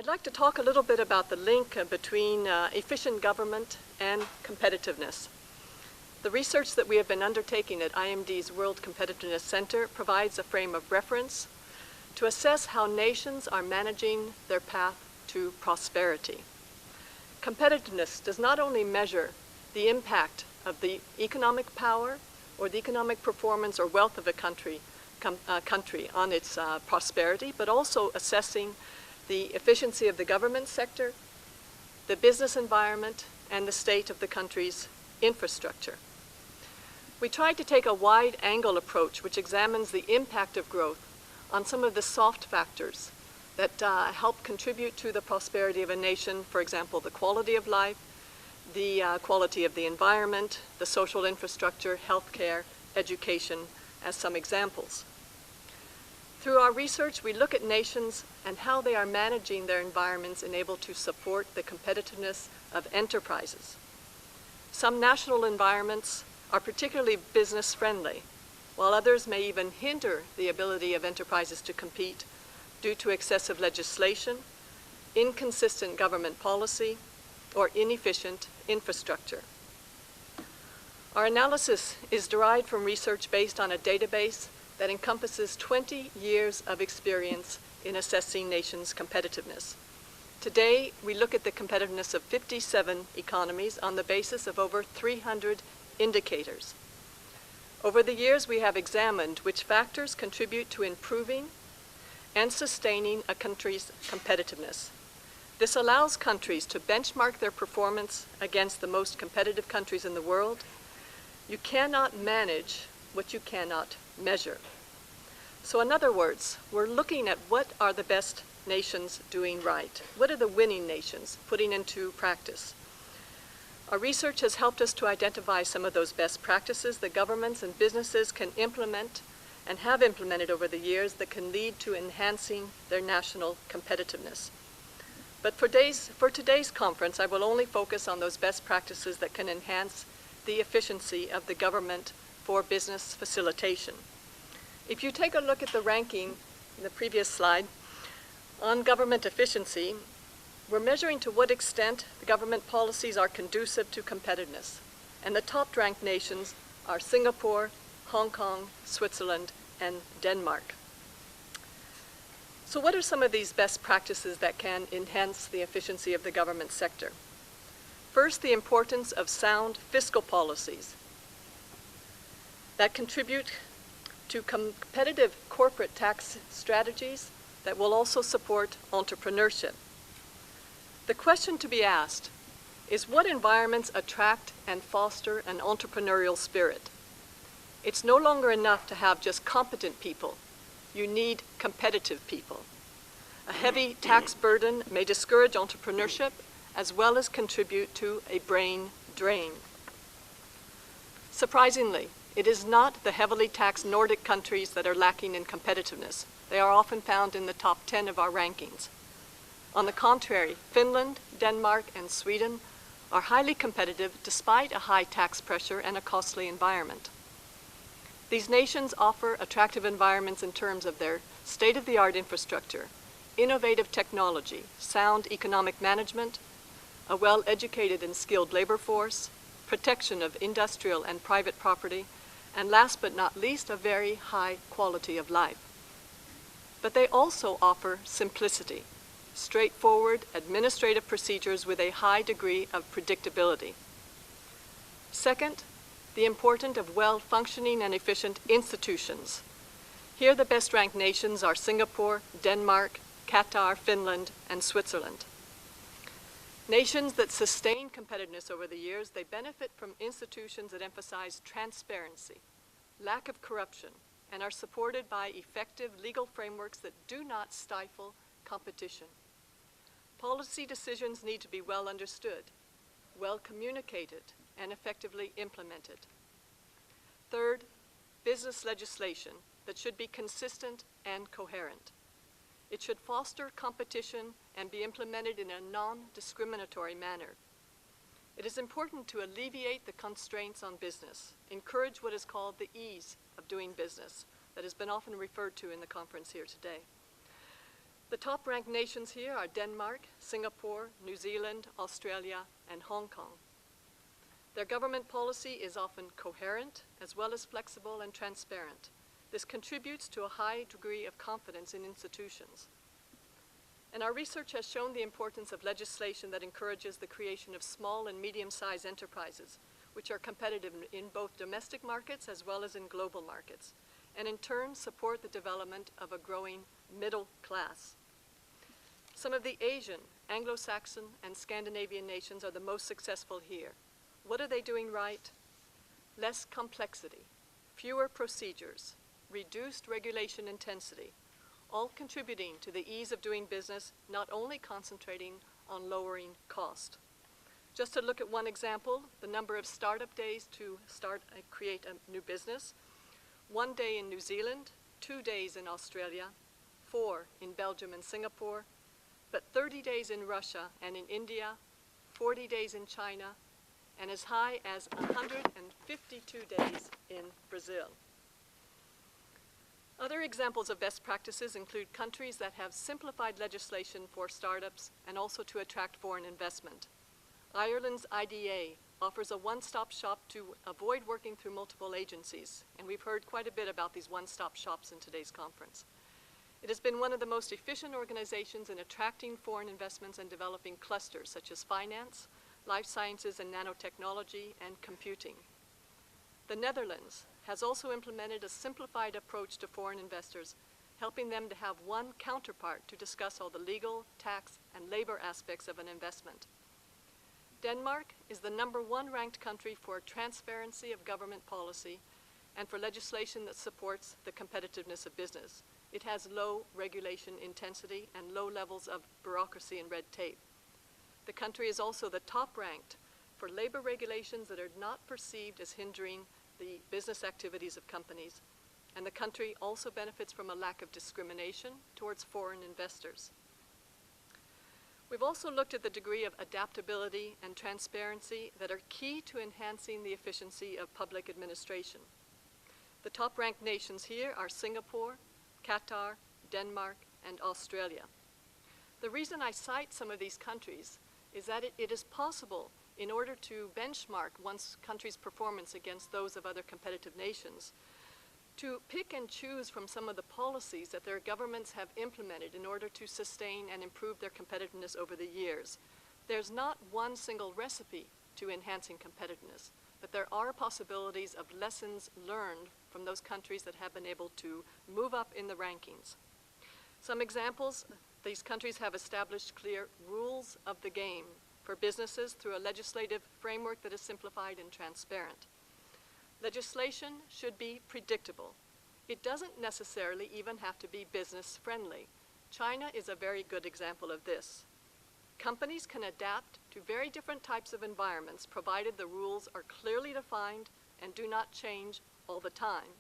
I'd like to talk a little bit about the link between efficient government and competitiveness. The research that we have been undertaking at IMD's World Competitiveness Center provides a frame of reference to assess how nations are managing their path to prosperity. Competitiveness does not only measure the impact of the economic power or the economic performance or wealth of a country on its prosperity, but also assessing the efficiency of the government sector, the business environment, and the state of the country's infrastructure. We tried to take a wide-angle approach which examines the impact of growth on some of the soft factors that help contribute to the prosperity of a nation, for example, the quality of life, the quality of the environment, the social infrastructure, healthcare, education, as some examples. Through our research, we look at nations and how they are managing their environments and able to support the competitiveness of enterprises. Some national environments are particularly business-friendly, while others may even hinder the ability of enterprises to compete due to excessive legislation, inconsistent government policy, or inefficient infrastructure. Our analysis is derived from research based on a database that encompasses 20 years of experience in assessing nations' competitiveness. Today, we look at the competitiveness of 57 economies on the basis of over 300 indicators. Over the years, we have examined which factors contribute to improving and sustaining a country's competitiveness. This allows countries to benchmark their performance against the most competitive countries in the world. You cannot manage what you cannot measure. So in other words, we're looking at what are the best nations doing right? What are the winning nations putting into practice? Our research has helped us to identify some of those best practices that governments and businesses can implement and have implemented over the years that can lead to enhancing their national competitiveness. But for today's conference, I will only focus on those best practices that can enhance the efficiency of the government for business facilitation. If you take a look at the ranking in the previous slide on government efficiency, we're measuring to what extent the government policies are conducive to competitiveness. And the top-ranked nations are Singapore, Hong Kong, Switzerland, and Denmark. So what are some of these best practices that can enhance the efficiency of the government sector? First, the importance of sound fiscal policies that contribute to competitive corporate tax strategies that will also support entrepreneurship. The question to be asked is what environments attract and foster an entrepreneurial spirit? It's no longer enough to have just competent people. You need competitive people. A heavy tax burden may discourage entrepreneurship as well as contribute to a brain drain. Surprisingly, it is not the heavily taxed Nordic countries that are lacking in competitiveness. They are often found in the top 10 of our rankings. On the contrary, Finland, Denmark, and Sweden are highly competitive despite a high tax pressure and a costly environment. These nations offer attractive environments in terms of their state-of-the-art infrastructure, innovative technology, sound economic management, a well-educated and skilled labor force, protection of industrial and private property, and last but not least, a very high quality of life. But they also offer simplicity, straightforward administrative procedures with a high degree of predictability. Second, the importance of well-functioning and efficient institutions. Here the best-ranked nations are Singapore, Denmark, Qatar, Finland, and Switzerland. Nations that sustain competitiveness over the years, they benefit from institutions that emphasize transparency, lack of corruption, and are supported by effective legal frameworks that do not stifle competition. Policy decisions need to be well understood, well communicated, and effectively implemented. Third, business legislation that should be consistent and coherent. It should foster competition and be implemented in a non-discriminatory manner. It is important to alleviate the constraints on business, encourage what is called the ease of doing business that has been often referred to in the conference here today. The top-ranked nations here are Denmark, Singapore, New Zealand, Australia, and Hong Kong. Their government policy is often coherent, as well as flexible and transparent. This contributes to a high degree of confidence in institutions. And our research has shown the importance of legislation that encourages the creation of small and medium-sized enterprises, which are competitive in both domestic markets as well as in global markets, and in turn support the development of a growing middle class. Some of the Asian, Anglo-Saxon, and Scandinavian nations are the most successful here. What are they doing right? Less complexity, fewer procedures, reduced regulation intensity, all contributing to the ease of doing business, not only concentrating on lowering cost. Just to look at one example, the number of startup days to create a new business: 1 day in New Zealand, 2 days in Australia, 4 in Belgium and Singapore, but 30 days in Russia and in India, 40 days in China, and as high as 152 days in Brazil. Other examples of best practices include countries that have simplified legislation for startups and also to attract foreign investment. Ireland's IDA offers a one-stop shop to avoid working through multiple agencies, and we've heard quite a bit about these one-stop shops in today's conference. It has been one of the most efficient organizations in attracting foreign investments and developing clusters such as finance, life sciences and nanotechnology, and computing. The Netherlands has also implemented a simplified approach to foreign investors, helping them to have one counterpart to discuss all the legal, tax, and labor aspects of an investment. Denmark is the #1 ranked country for transparency of government policy and for legislation that supports the competitiveness of business. It has low regulation intensity and low levels of bureaucracy and red tape. The country is also the top-ranked for labor regulations that are not perceived as hindering the business activities of companies, and the country also benefits from a lack of discrimination towards foreign investors. We've also looked at the degree of adaptability and transparency that are key to enhancing the efficiency of public administration. The top-ranked nations here are Singapore, Qatar, Denmark, and Australia. The reason I cite some of these countries is that it is possible, in order to benchmark one country's performance against those of other competitive nations, to pick and choose from some of the policies that their governments have implemented in order to sustain and improve their competitiveness over the years. There's not one single recipe to enhancing competitiveness, but there are possibilities of lessons learned from those countries that have been able to move up in the rankings. Some examples: these countries have established clear rules of the game for businesses through a legislative framework that is simplified and transparent. Legislation should be predictable. It doesn't necessarily even have to be business-friendly. China is a very good example of this. Companies can adapt to very different types of environments provided the rules are clearly defined and do not change all the time.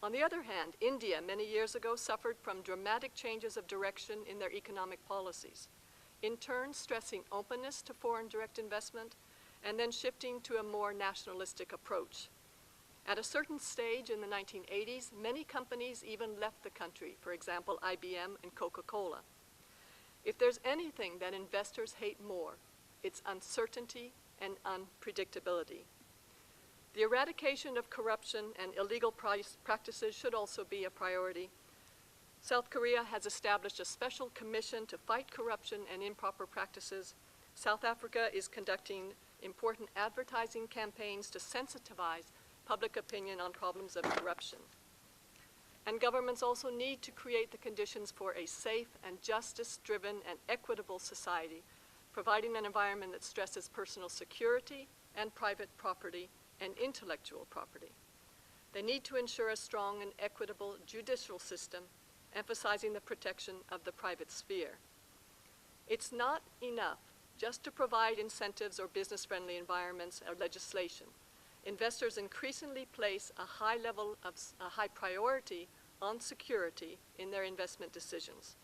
On the other hand, India many years ago suffered from dramatic changes of direction in their economic policies, in turn stressing openness to foreign direct investment and then shifting to a more nationalistic approach. At a certain stage in the 1980s, many companies even left the country, for example, IBM and Coca-Cola. If there's anything that investors hate more, it's uncertainty and unpredictability. The eradication of corruption and illegal practices should also be a priority. South Korea has established a special commission to fight corruption and improper practices. South Africa is conducting important advertising campaigns to sensitize public opinion on problems of corruption. And governments also need to create the conditions for a safe and justice-driven and equitable society, providing an environment that stresses personal security and private property and intellectual property. They need to ensure a strong and equitable judicial system, emphasizing the protection of the private sphere. It's not enough just to provide incentives or business-friendly environments or legislation. Investors increasingly place a high priority on security in their investment decisions.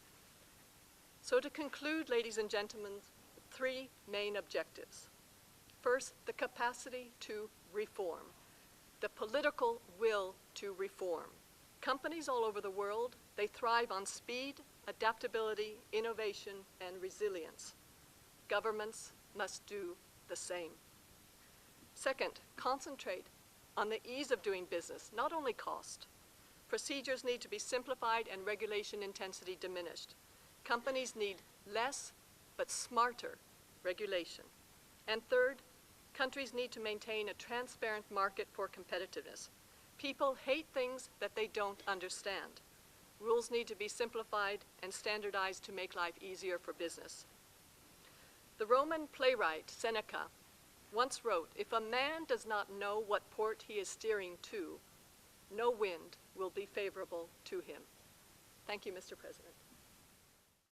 So to conclude, ladies and gentlemen, 3 main objectives. First, the capacity to reform, the political will to reform. Companies all over the world, they thrive on speed, adaptability, innovation, and resilience. Governments must do the same. Second, concentrate on the ease of doing business, not only cost. Procedures need to be simplified and regulation intensity diminished. Companies need less but smarter regulation. And third, countries need to maintain a transparent market for competitiveness. People hate things that they don't understand. Rules need to be simplified and standardized to make life easier for business. The Roman playwright Seneca once wrote, "If a man does not know what port he is steering to, no wind will be favorable to him." Thank you, Mr. President.